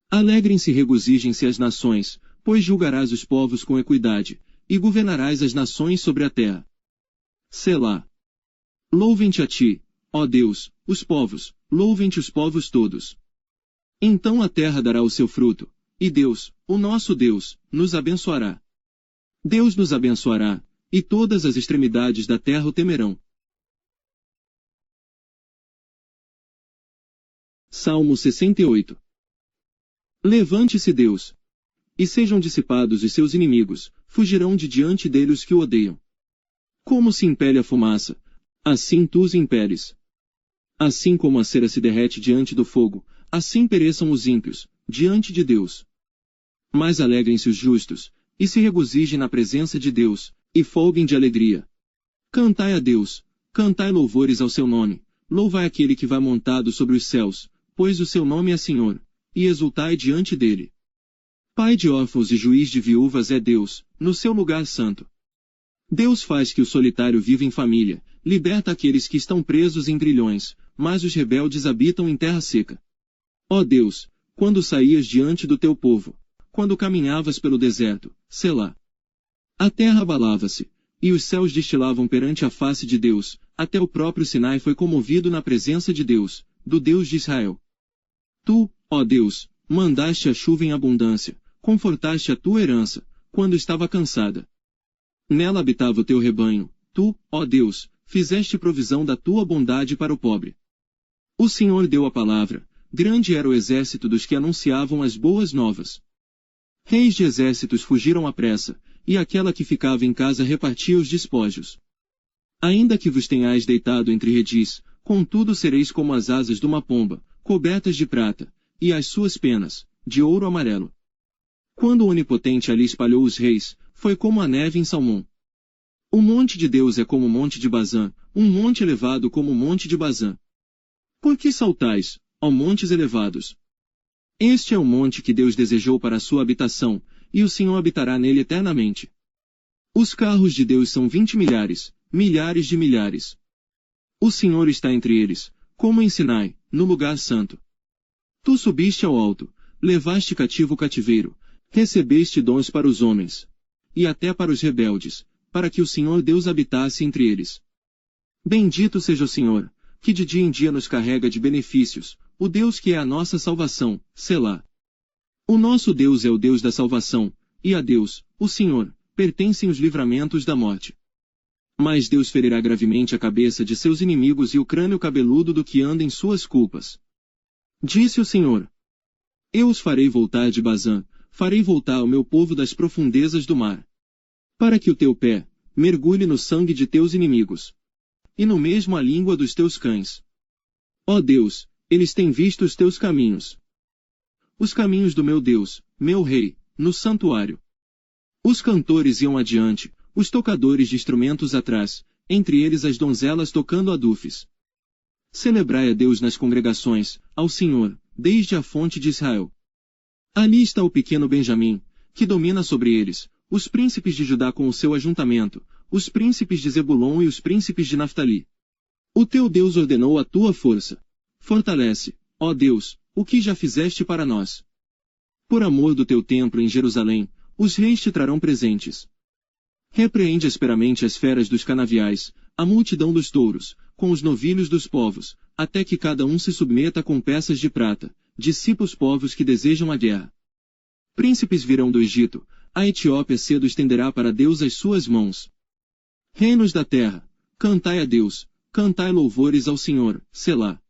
Alegrem-se e regozijem-se as nações, pois julgarás os povos com equidade, e governarás as nações sobre a terra. Selá. Louvem-te a ti, ó Deus, os povos, louvem-te os povos todos. Então a terra dará o seu fruto, e Deus, o nosso Deus, nos abençoará. Deus nos abençoará, e todas as extremidades da terra o temerão. Salmo 68. Levante-se Deus, e sejam dissipados os seus inimigos, fugirão de diante dele os que o odeiam. Como se impele a fumaça, assim tu os impeles. Assim como a cera se derrete diante do fogo, assim pereçam os ímpios, diante de Deus. Mas alegrem-se os justos, e se regozijem na presença de Deus, e folguem de alegria. Cantai a Deus, cantai louvores ao seu nome, louvai aquele que vai montado sobre os céus, pois o seu nome é Senhor, e exultai diante dele. Pai de órfãos e juiz de viúvas é Deus, no seu lugar santo. Deus faz que o solitário viva em família, liberta aqueles que estão presos em grilhões, mas os rebeldes habitam em terra seca. Ó Deus, quando saías diante do teu povo, quando caminhavas pelo deserto, Selá. A terra abalava-se, e os céus destilavam perante a face de Deus, até o próprio Sinai foi comovido na presença de Deus, do Deus de Israel. Tu, ó Deus, mandaste a chuva em abundância, confortaste a tua herança, quando estava cansada. Nela habitava o teu rebanho, tu, ó Deus, fizeste provisão da tua bondade para o pobre. O Senhor deu a palavra, grande era o exército dos que anunciavam as boas novas. Reis de exércitos fugiram à pressa, e aquela que ficava em casa repartia os despojos. Ainda que vos tenhais deitado entre redis, contudo sereis como as asas de uma pomba, cobertas de prata, e as suas penas, de ouro amarelo. Quando o Onipotente ali espalhou os reis, foi como a neve em Salmão. O monte de Deus é como o monte de Bazã, um monte elevado como o monte de Bazã. Por que saltais, ó montes elevados? Este é o monte que Deus desejou para a sua habitação, e o Senhor habitará nele eternamente. Os carros de Deus são 20 milhares, milhares de milhares. O Senhor está entre eles, como em Sinai, no lugar santo. Tu subiste ao alto, levaste cativo o cativeiro, recebeste dons para os homens, e até para os rebeldes, para que o Senhor Deus habitasse entre eles. Bendito seja o Senhor, que de dia em dia nos carrega de benefícios, o Deus que é a nossa salvação, Selá. O nosso Deus é o Deus da salvação, e a Deus, o Senhor, pertencem os livramentos da morte. Mas Deus ferirá gravemente a cabeça de seus inimigos e o crânio cabeludo do que anda em suas culpas. Disse o Senhor: Eu os farei voltar de Bazã, farei voltar o meu povo das profundezas do mar. Para que o teu pé mergulhe no sangue de teus inimigos, e no mesmo a língua dos teus cães. Ó Deus, eles têm visto os teus caminhos. Os caminhos do meu Deus, meu Rei, no santuário. Os cantores iam adiante, os tocadores de instrumentos atrás, entre eles as donzelas tocando adufes. Celebrai a Deus nas congregações, ao Senhor, desde a fonte de Israel. Ali está o pequeno Benjamim, que domina sobre eles, os príncipes de Judá com o seu ajuntamento, os príncipes de Zebulon e os príncipes de Naftali. O teu Deus ordenou a tua força. Fortalece, ó Deus, o que já fizeste para nós. Por amor do teu templo em Jerusalém, os reis te trarão presentes. Repreende asperamente as feras dos canaviais, a multidão dos touros, com os novilhos dos povos, até que cada um se submeta com peças de prata, dissipa os povos que desejam a guerra. Príncipes virão do Egito, a Etiópia cedo estenderá para Deus as suas mãos. Reinos da terra, cantai a Deus, cantai louvores ao Senhor, Selá.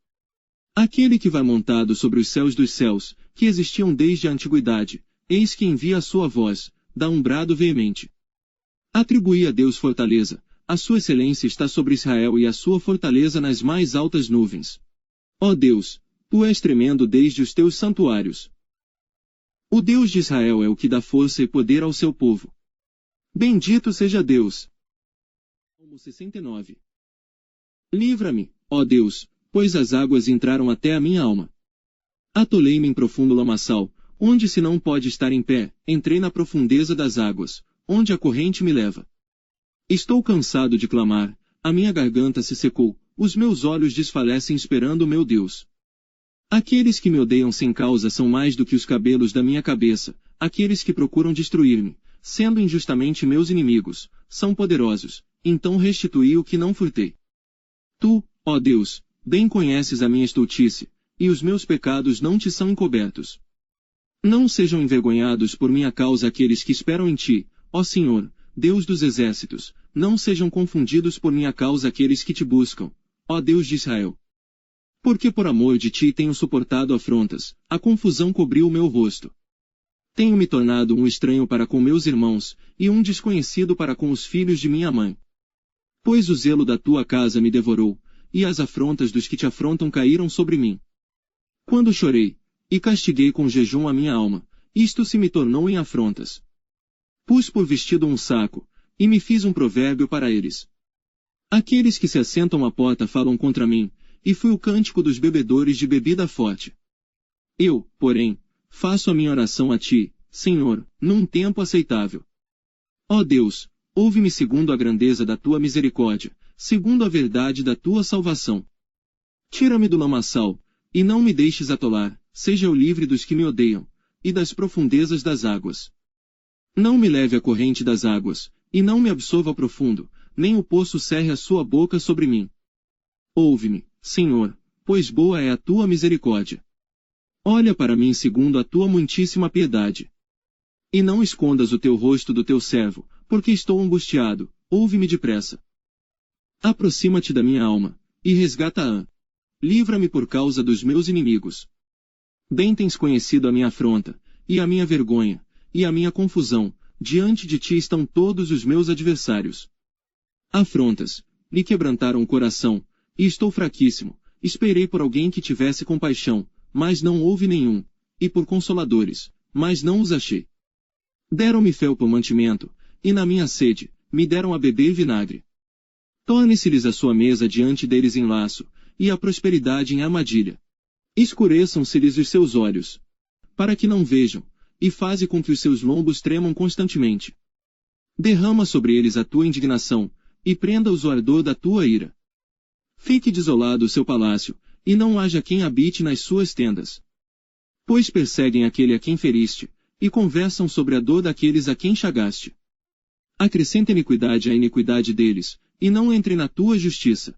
Aquele que vai montado sobre os céus dos céus, que existiam desde a antiguidade, eis que envia a sua voz, dá um brado veemente. Atribui a Deus fortaleza, a sua excelência está sobre Israel e a sua fortaleza nas mais altas nuvens. Ó Deus, tu és tremendo desde os teus santuários. O Deus de Israel é o que dá força e poder ao seu povo. Bendito seja Deus. Salmo 69. Livra-me, ó Deus, pois as águas entraram até a minha alma. Atolei-me em profundo lamaçal, onde se não pode estar em pé, entrei na profundeza das águas, onde a corrente me leva. Estou cansado de clamar, a minha garganta se secou, os meus olhos desfalecem esperando o meu Deus. Aqueles que me odeiam sem causa são mais do que os cabelos da minha cabeça, aqueles que procuram destruir-me, sendo injustamente meus inimigos, são poderosos, então restituí o que não furtei. Tu, ó Deus, bem conheces a minha estultice, e os meus pecados não te são encobertos. Não sejam envergonhados por minha causa aqueles que esperam em ti, ó Senhor, Deus dos exércitos, não sejam confundidos por minha causa aqueles que te buscam, ó Deus de Israel. Porque por amor de ti tenho suportado afrontas, a confusão cobriu o meu rosto. Tenho me tornado um estranho para com meus irmãos, e um desconhecido para com os filhos de minha mãe. Pois o zelo da tua casa me devorou, e as afrontas dos que te afrontam caíram sobre mim. Quando chorei, e castiguei com jejum a minha alma, isto se me tornou em afrontas. Pus por vestido um saco, e me fiz um provérbio para eles. Aqueles que se assentam à porta falam contra mim, e fui o cântico dos bebedores de bebida forte. Eu, porém, faço a minha oração a ti, Senhor, num tempo aceitável. Ó Deus, ouve-me segundo a grandeza da tua misericórdia, segundo a verdade da tua salvação. Tira-me do lamaçal, e não me deixes atolar, seja eu livre dos que me odeiam, e das profundezas das águas. Não me leve à corrente das águas, e não me absolva ao profundo, nem o poço cerre a sua boca sobre mim. Ouve-me, Senhor, pois boa é a tua misericórdia. Olha para mim segundo a tua muitíssima piedade. E não escondas o teu rosto do teu servo, porque estou angustiado, ouve-me depressa. Aproxima-te da minha alma, e resgata-a. Livra-me por causa dos meus inimigos. Bem tens conhecido a minha afronta, e a minha vergonha, e a minha confusão, diante de ti estão todos os meus adversários. Afrontas, me quebrantaram o coração, e estou fraquíssimo, esperei por alguém que tivesse compaixão, mas não houve nenhum, e por consoladores, mas não os achei. Deram-me fel por mantimento, e na minha sede, me deram a beber vinagre. Torne-se-lhes a sua mesa diante deles em laço, e a prosperidade em armadilha. Escureçam-se-lhes os seus olhos, para que não vejam, e faze com que os seus lombos tremam constantemente. Derrama sobre eles a tua indignação, e prenda-os o ardor da tua ira. Fique desolado o seu palácio, e não haja quem habite nas suas tendas. Pois perseguem aquele a quem feriste, e conversam sobre a dor daqueles a quem chagaste. Acrescenta iniquidade à iniquidade deles, e não entre na tua justiça.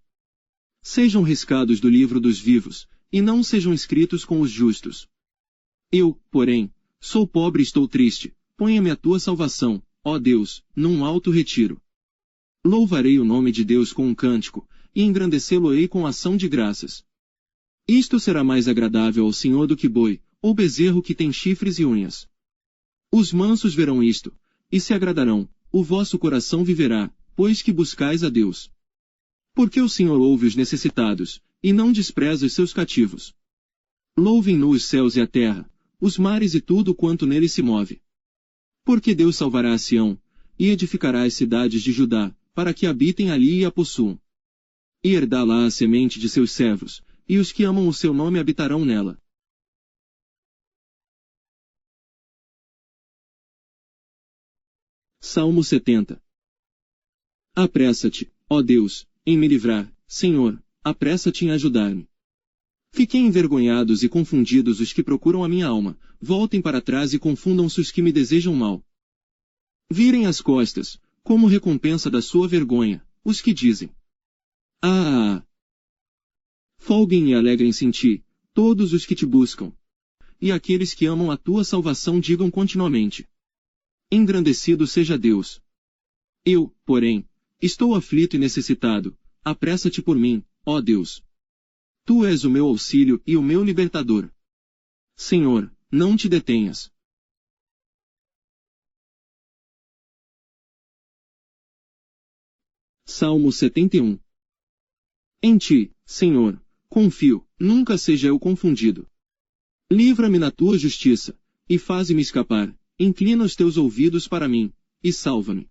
Sejam riscados do livro dos vivos, e não sejam escritos com os justos. Eu, porém, sou pobre e estou triste, ponha-me a tua salvação, ó Deus, num alto retiro. Louvarei o nome de Deus com um cântico, e engrandecê-lo-ei com ação de graças. Isto será mais agradável ao Senhor do que boi, ou bezerro que tem chifres e unhas. Os mansos verão isto, e se agradarão, o vosso coração viverá, pois que buscais a Deus. Porque o Senhor ouve os necessitados, e não despreza os seus cativos. Louvem-no os céus e a terra, os mares e tudo quanto nele se move. Porque Deus salvará a Sião, e edificará as cidades de Judá, para que habitem ali e a possuam. E herdá-la a semente de seus servos, e os que amam o seu nome habitarão nela. Salmo 70. Apressa-te, ó Deus, em me livrar, Senhor, apressa-te em ajudar-me. Fiquem envergonhados e confundidos os que procuram a minha alma, voltem para trás e confundam-se os que me desejam mal. Virem as costas, como recompensa da sua vergonha, os que dizem: Ah! Folguem e alegrem-se em ti, todos os que te buscam. E aqueles que amam a tua salvação digam continuamente: Engrandecido seja Deus. Eu, porém, estou aflito e necessitado, apressa-te por mim, ó Deus. Tu és o meu auxílio e o meu libertador. Senhor, não te detenhas. Salmo 71. Em ti, Senhor, confio, nunca seja eu confundido. Livra-me na tua justiça, e faze-me escapar, inclina os teus ouvidos para mim, e salva-me.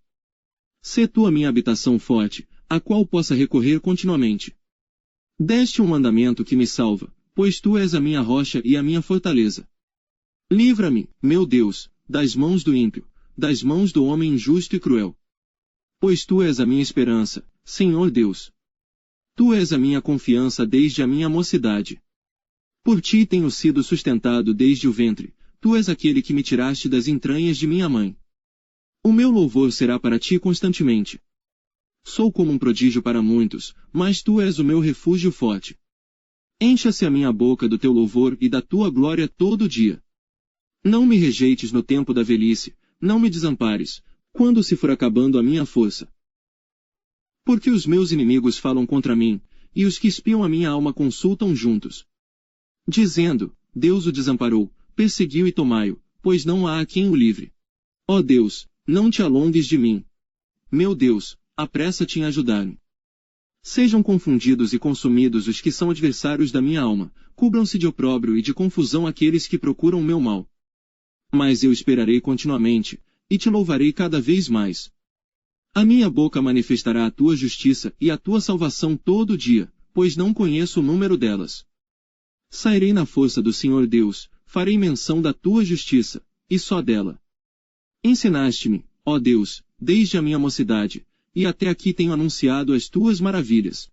Sê tu a minha habitação forte, a qual possa recorrer continuamente. Deste um mandamento que me salva, pois tu és a minha rocha e a minha fortaleza. Livra-me, meu Deus, das mãos do ímpio, das mãos do homem injusto e cruel. Pois tu és a minha esperança, Senhor Deus. Tu és a minha confiança desde a minha mocidade. Por ti tenho sido sustentado desde o ventre, tu és aquele que me tiraste das entranhas de minha mãe. O meu louvor será para ti constantemente. Sou como um prodígio para muitos, mas tu és o meu refúgio forte. Encha-se a minha boca do teu louvor e da tua glória todo dia. Não me rejeites no tempo da velhice, não me desampares, quando se for acabando a minha força. Porque os meus inimigos falam contra mim, e os que espiam a minha alma consultam juntos. Dizendo: Deus o desamparou, perseguiu e tomai-o, pois não há quem o livre. Ó Deus, não te alongues de mim. Meu Deus, apressa-te em ajudar-me. Sejam confundidos e consumidos os que são adversários da minha alma, cubram-se de opróbrio e de confusão aqueles que procuram o meu mal. Mas eu esperarei continuamente, e te louvarei cada vez mais. A minha boca manifestará a tua justiça e a tua salvação todo dia, pois não conheço o número delas. Sairei na força do Senhor Deus, farei menção da tua justiça, e só dela. Ensinaste-me, ó Deus, desde a minha mocidade, e até aqui tenho anunciado as tuas maravilhas.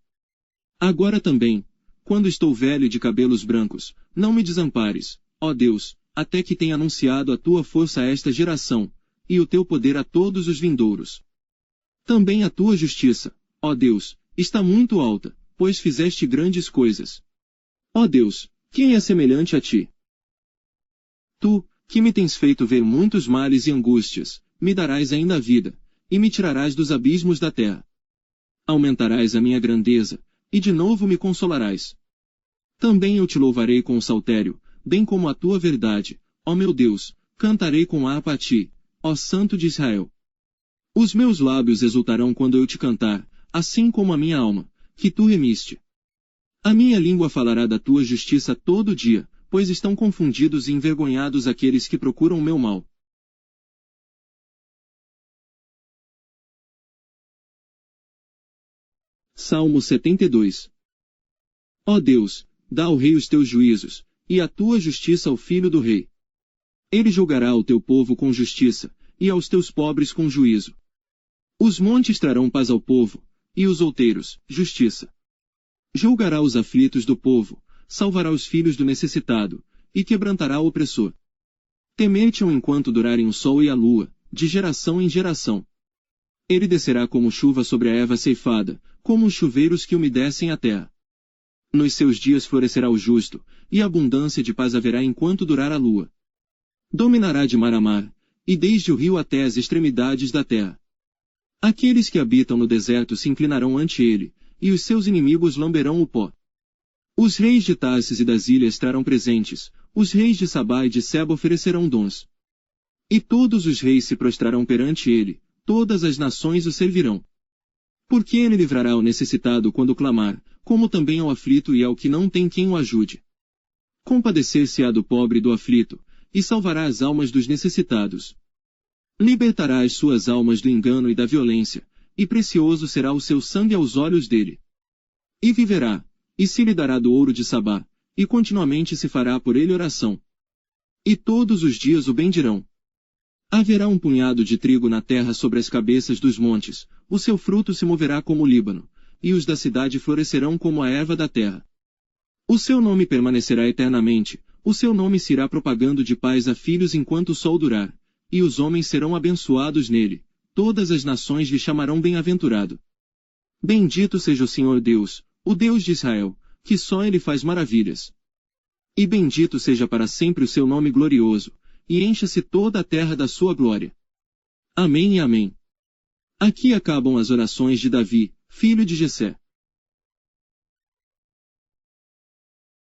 Agora também, quando estou velho e de cabelos brancos, não me desampares, ó Deus, até que tenha anunciado a tua força a esta geração, e o teu poder a todos os vindouros. Também a tua justiça, ó Deus, está muito alta, pois fizeste grandes coisas. Ó Deus, quem é semelhante a ti? Tu, que me tens feito ver muitos males e angústias, me darás ainda a vida, e me tirarás dos abismos da terra. Aumentarás a minha grandeza, e de novo me consolarás. Também eu te louvarei com o saltério, bem como a tua verdade, ó meu Deus, cantarei com harpa a ti, ó Santo de Israel. Os meus lábios exultarão quando eu te cantar, assim como a minha alma, que tu remiste. A minha língua falará da tua justiça todo dia, pois estão confundidos e envergonhados aqueles que procuram o meu mal. Salmo 72. Ó Deus, dá ao rei os teus juízos, e a tua justiça ao filho do rei. Ele julgará o teu povo com justiça, e aos teus pobres com juízo. Os montes trarão paz ao povo, e os outeiros, justiça. Julgará os aflitos do povo, salvará os filhos do necessitado, e quebrantará o opressor. Temer-te-ão enquanto durarem o sol e a lua, de geração em geração. Ele descerá como chuva sobre a erva ceifada, como os chuveiros que umedecem a terra. Nos seus dias florescerá o justo, e abundância de paz haverá enquanto durar a lua. Dominará de mar a mar, e desde o rio até as extremidades da terra. Aqueles que habitam no deserto se inclinarão ante ele, e os seus inimigos lamberão o pó. Os reis de Tarsis e das ilhas trarão presentes, os reis de Sabá e de Seba oferecerão dons. E todos os reis se prostrarão perante ele, todas as nações o servirão. Porque ele livrará o necessitado quando clamar, como também ao aflito e ao que não tem quem o ajude. Compadecer-se-á do pobre e do aflito, e salvará as almas dos necessitados. Libertará as suas almas do engano e da violência, e precioso será o seu sangue aos olhos dele. E viverá, e se lhe dará do ouro de Sabá, e continuamente se fará por ele oração. E todos os dias o bendirão. Haverá um punhado de trigo na terra sobre as cabeças dos montes, o seu fruto se moverá como o Líbano, e os da cidade florescerão como a erva da terra. O seu nome permanecerá eternamente, o seu nome se irá propagando de pais a filhos enquanto o sol durar, e os homens serão abençoados nele, todas as nações lhe chamarão bem-aventurado. Bendito seja o Senhor Deus, o Deus de Israel, que só ele faz maravilhas. E bendito seja para sempre o seu nome glorioso, e encha-se toda a terra da sua glória. Amém e amém. Aqui acabam as orações de Davi, filho de Jessé.